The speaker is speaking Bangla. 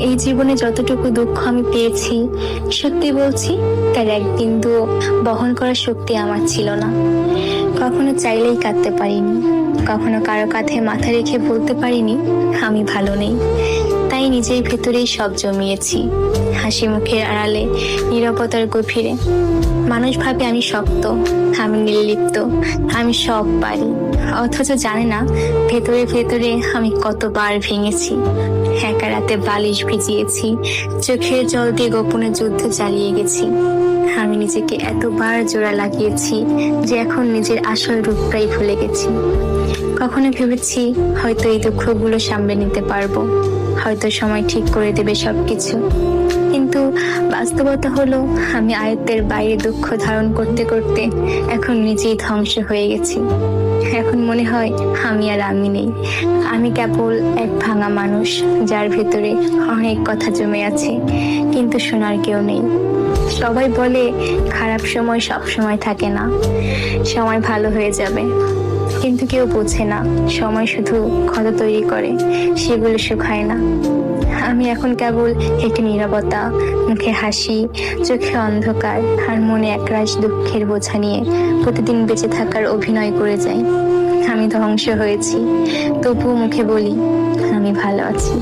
এই জীবনে যতটুকু দুঃখ আমি পেয়েছি, সত্যি বলছি তার এক বিন্দুও বহন করার শক্তি আমার ছিল না। কখনো চাইলেই কাঁদতে পারিনি, কখনো কারো কাঁধে মাথা রেখে বলতে পারিনি আমি ভালো নেই। তাই নিজের ভেতরেই সব জমিয়েছি, হাসি মুখের আড়ালে, নীরবতার গভীরে। মানুষ ভাবে আমি শক্ত, আমি নির্লিপ্ত, আমি সব পারি, অথচ জানে না ভেতরে ভেতরে আমি কতবার ভেঙেছি। একা রাতে বালিশ ভিজিয়েছি, চোখের জল দিয়ে গোপনে যুদ্ধ চালিয়ে গেছি। আমি নিজেকে এতবার জোড়া লাগিয়েছি যে এখন নিজের আসল রূপটাই ভুলে গেছি। কখনো ভেবেছি হয়তো এই দুঃখগুলো সামলে নিতে পারবো, হয়তো সময় ঠিক করে দেবে সবকিছু। কিন্তু বাস্তবতা হলো আমি আয়ত্তের বাইরে দুঃখ ধারণ করতে করতে এখন নিজেই ধ্বংস হয়ে গেছি। এখন মনে হয় আমি আর আমি নেই, আমি কেবল এক ভাঙা মানুষ যার ভেতরে অনেক কথা জমে আছে, কিন্তু শোনার কেউ নেই। সবাই বলে খারাপ সময় সব সময় থাকে না, সময় ভালো হয়ে যাবে, কিন্তু কেউ বোঝে না সময় শুধু ক্ষত তৈরি করে, সেগুলো শুকায় না। আমি এখন কেবল একটি নীরবতা, মুখে হাসি, চোখে অন্ধকার আর মনে একরাশ দুঃখের বোঝা নিয়ে প্রতিদিন বেঁচে থাকার অভিনয় করে যাই। আমি ধ্বংস হয়েছি, তবুও মুখে বলি আমি ভালো আছি।